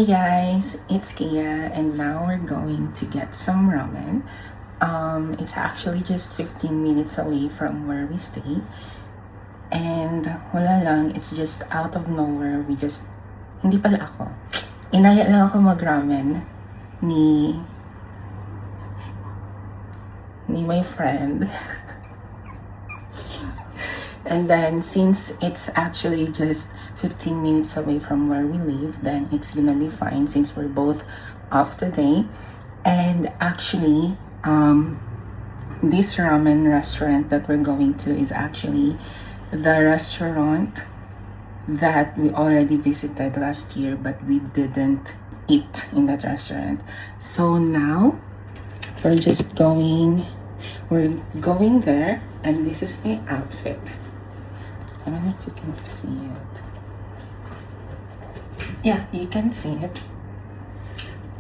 Hey guys, it's Kia and now we're going to get some ramen. It's actually just 15 minutes away from where we stay. And wala lang, it's just out of nowhere. Hindi pala ako. Inaya lang ako mag-ramen ni my friend. And then since it's actually just 15 minutes away from where we live, then it's gonna be fine since we're both off today. And actually, this ramen restaurant that we're going to is actually the restaurant that we already visited last year, but we didn't eat in that restaurant. So now we're going there, and this is my outfit. I don't know if you can see it. Yeah, you can see it.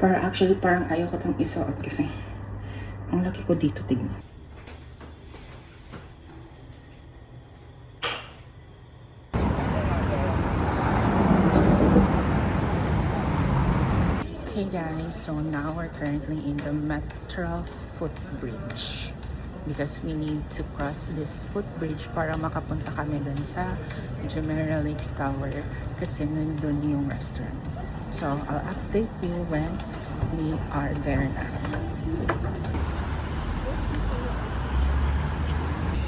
Parang ayaw ko itong isuot kasi ang laki ko dito, tignan. Hey guys, so now we're currently in the Metro footbridge because we need to cross this footbridge para makapunta kami dun sa Jumeirah Lakes Tower kasi nandun yung restaurant. So I'll update you when we are there na.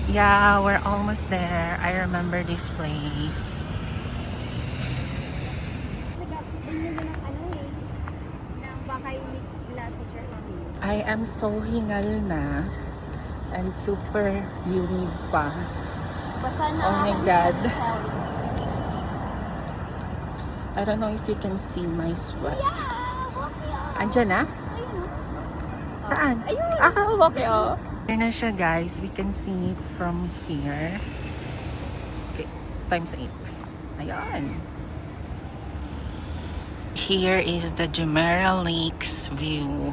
Yeah, we're almost there. I remember this place. I am so hingal na and super humid pa. Oh my god. I don't know if you can see my sweat. Andyan na? Saan? Okay, oh. Here na siya, guys. We can see it from here. Okay, times 8. Ayan. Here is the Jumeirah Lakes view.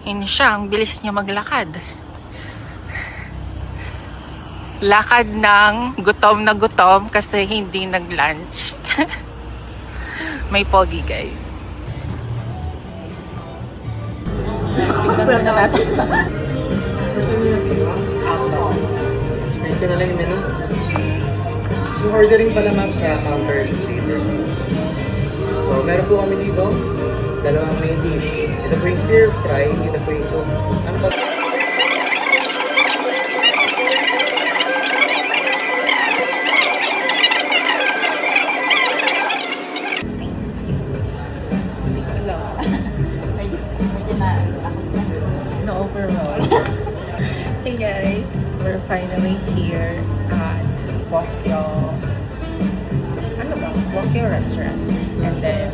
Yun siya, ang bilis niya maglakad. Lakad ng gutom na gutom kasi hindi nag-lunch. May pogi, guys. Tignan na natin. Explain ko na lang yung menu. So, ordering pala ma'am sa counter later. So, meron po kami dito, dalawang main dish. Ito po yung stir fry, ito po yung soup. Ano ba? No overall. Hey guys, we're finally here at Wokyo. Ano ba? Wokyo restaurant. And then,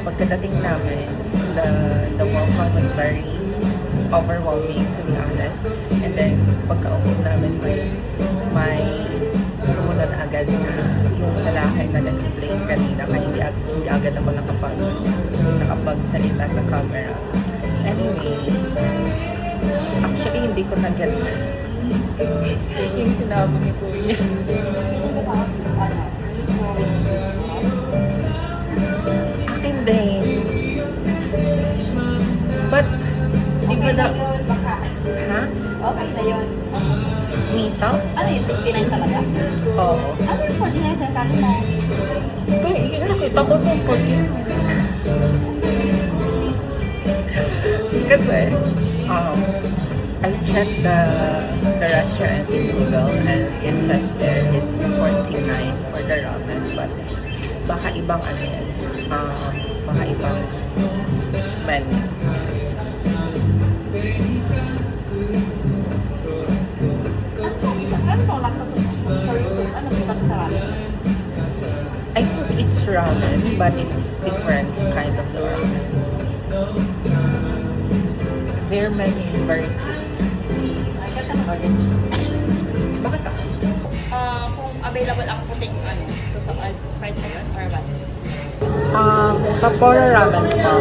pagkadating namin, the welcome was very overwhelming, to be honest. And then, pagkaupo namin, may sumunod agad na yung lalaki na nag-explain kanina kaya hindi agad ako nakapagsalita sa camera. Anyway, actually hindi ko na-gets yung sinabi ni Kuya. Akin din. But, hindi ba na... Ha? Okay na yun. Misa? Ano yun? 69 talaga? Oo. Ano yung 49 sa sabi mo? Kaya, nakita ko sa 14. Kasi, I checked the restaurant in Google and it says there it's 49 for the ramen, but baka ibang ano yan, baka ibang menu. Ano itong lasa soup? Sorry, soup. Ano iba sa ramen? I think it's ramen, but it's different kind of ramen. Their menu is very cute. Ay, ganda na ba rin? Bakit ako? Kung available ang puting ano, so sa Sprite na yun, or what? Sapporo ramen po.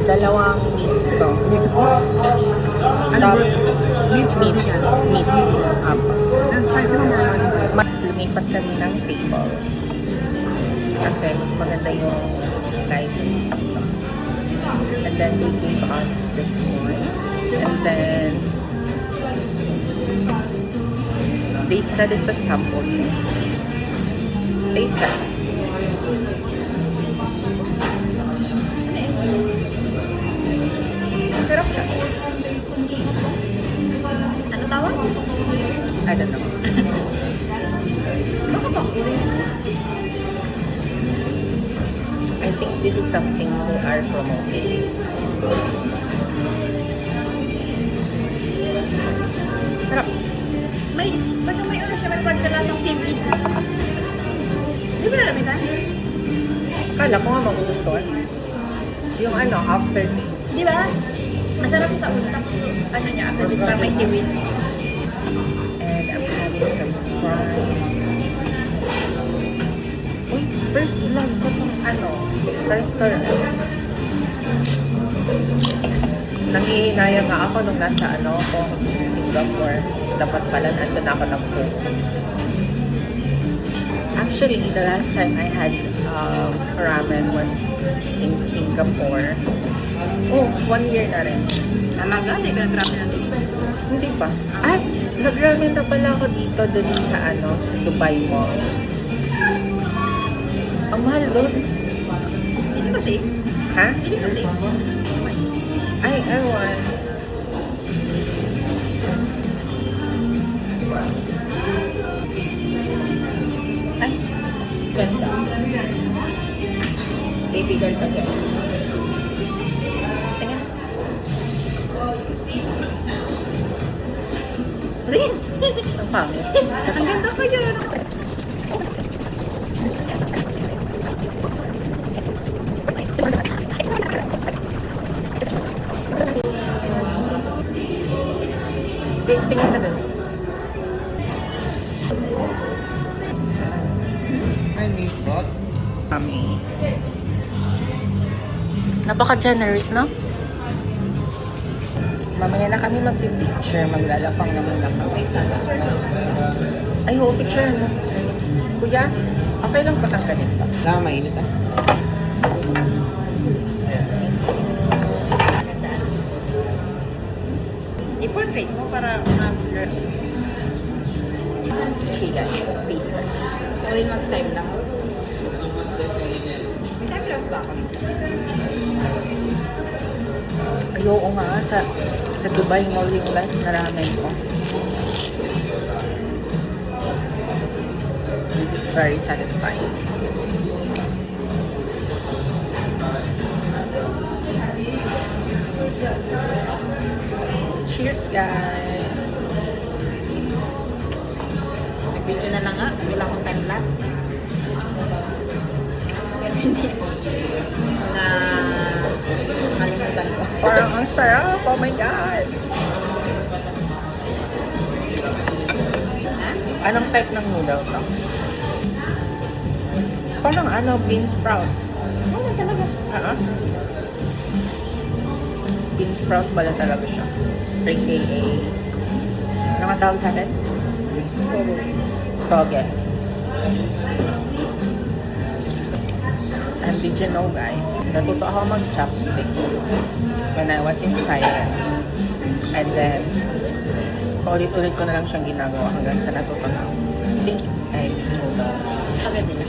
Dalawang miso. Meat. Apo. Mas lumipat kami ng table. Kasi mas maganda yung guidance dito. And then they gave us this one. And then they said it's a sample. Taste test. Sarap siya. Ano tawag? I don't know. I think this is something they are promoting. Sarap. Ba't may ano siya, may pagkalasang seaweed? Di ba namin na? Akala ko nga magugustuhan. Yung ano, aftertaste. Di ba? Masarap sa utak. Ano niya, after this, parang may seaweed. And I'm having some Sprite. Uy, first vlog ko tong ano, restaurant. Nangihinayang nga ako nung nasa ano ko, Singapore. Dapat pala nandun ako ng po. Actually, the last time I had ramen was in Singapore. Oh, 1 year na rin. Talaga? Hindi pinag-ramen natin. Hindi pa. Ay, nag-ramen na pala ako dito dun sa ano, sa Dubai Mall. Ang mahal dun. Hindi ko safe. Ha? Hindi ko safe. Ay, ewan. Ay, ganda. Baby girl ka dyan. Tingnan. Rin! Ang pangit. Ang ganda ko yun. Tingnan ka dun. Ay, miss, what? Kami. Napaka-generous, no? Mamaya na kami magpipicture. Maglalapang naman na kami. Ay, oo, picture mo. Kuya, okay lang patanggalin pa. Tama, mainit ah. Ayan. I-portrait mo para ma-blur. Okay guys, taste test. Ulit mag-time lang. May time lang ba ako? Ayoko nga, sa Dubai Mall yung last na ramen ko. This is very satisfying. Cheers guys! Nag-video na lang nga. Wala akong time lapse. Pero hindi. Na kalimutan ko. Parang ang sarap! Oh my God! Ha? Anong type ng noodle to? Parang ano, bean sprout. Wala talaga. Bean sprout pala talaga siya. AKA. Ano nga tawag sa atin? Toge. And did you know guys, natuto ako mag-chopsticks when I was in Thailand. And then, ulit-ulit ko na lang siyang ginagawa hanggang sa natuto na ako. Think I noodles. Agad din.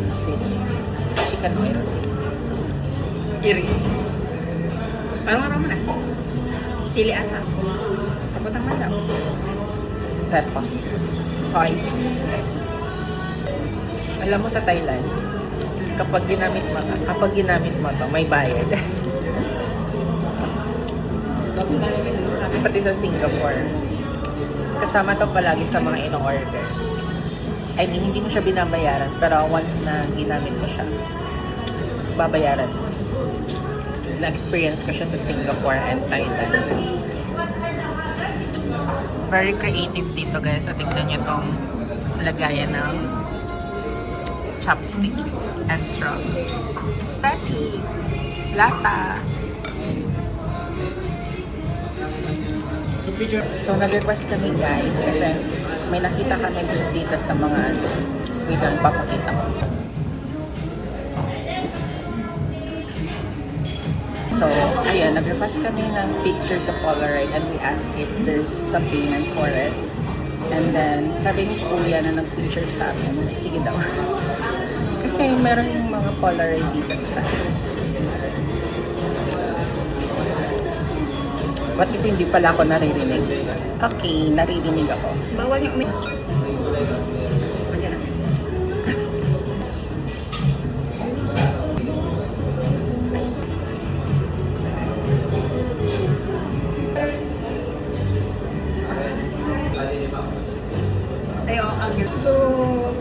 What's this? Chicken oil. Iris. Parang marami na. Sili ata. Tapos ang malaw. Pepper. Soy sauce. Alam mo sa Thailand, kapag ginamit mo to, may bayad. Pati sa Singapore. Kasama to palagi sa mga ino-order. I mean, hindi mo siya binabayaran, pero once na ginamit mo siya, babayaran mo. Na-experience ko siya sa Singapore and Thailand. Very creative dito guys. So, tignan nyo tong lagayan ng chopsticks and straw. Static! Lata! So, nag-request kami guys kasi may nakita kami dito sa mga Wait lang, papakita ko. So, ayun, nag-request kami ng pictures sa Polaroid and we asked if there's some payment for it. And then, sabi ni Kuya na nag-picture sa amin, sige daw. Kasi meron yung mga Polaroid dito sa taas. What if hindi pala ako naririnig? Okay, naririnig ako. Bawal yung umiyak. Ayan na. Tayo, ang Look!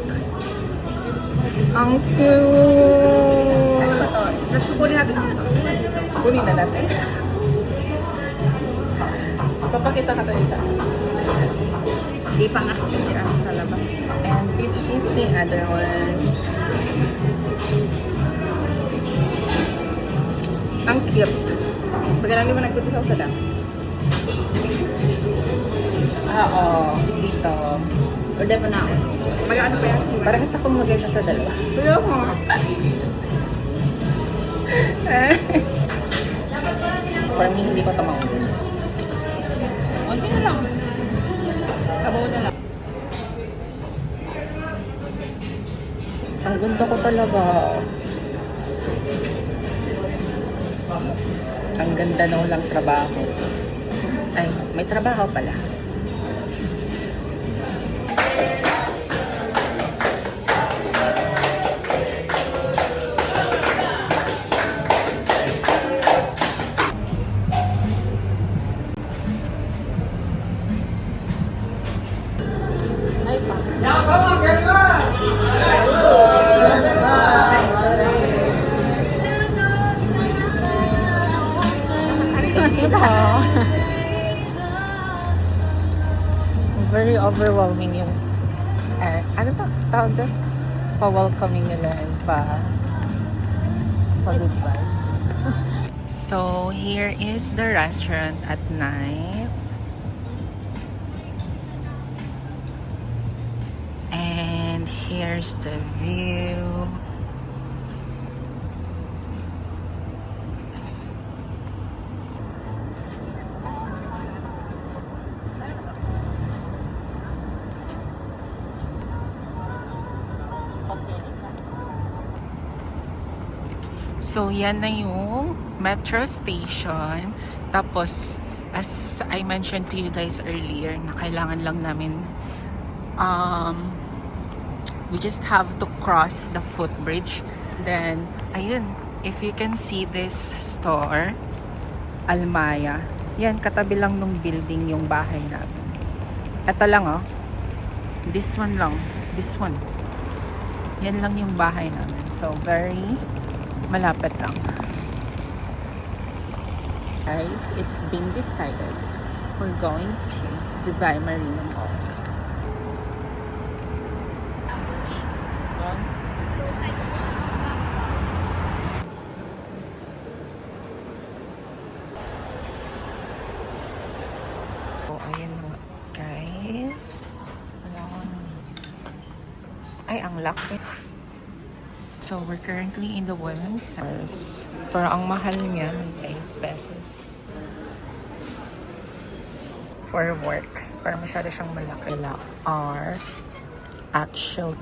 Ang cute! Ano ba to? Tapos kukunin natin. Kunin na natin. Papakita ka tayo isa. Di pa nga. Hindi sa labas. And this is the other one. Ang cute. Pagkalali mo nagpunta sa usada. Oo, dito. Order pa na ako. Mag-ano pa yan? Parang gusto kong maganda sa dalawa. Suyo mo. For me, hindi ko ito maubos. Okay na lang. Kabaw na lang. Ang ganda ko talaga. Ang ganda na walang trabaho. Ay, may trabaho pala. Ay, pa. Very overwhelming yung ano ba tawag doon? Pa-welcoming nila and pa-goodbye. So, here is the restaurant at night. And here's the view. So, yan na yung metro station. Tapos, as I mentioned to you guys earlier, na kailangan lang namin we just have to cross the footbridge. Then, ayun, if you can see this store, Almaya. Yan, katabi lang nung building yung bahay namin. Ito lang, oh. This one lang. This one. Yan lang yung bahay namin. So, very malapit lang. Guys, it's been decided. We're going to Dubai Marina Mall. So, ayan na, guys. Ay, ang laki. So, we're currently in the women's size. Pero ang mahal niya, 8 pesos. For work. Pero masyado siyang malaki lang. Are actual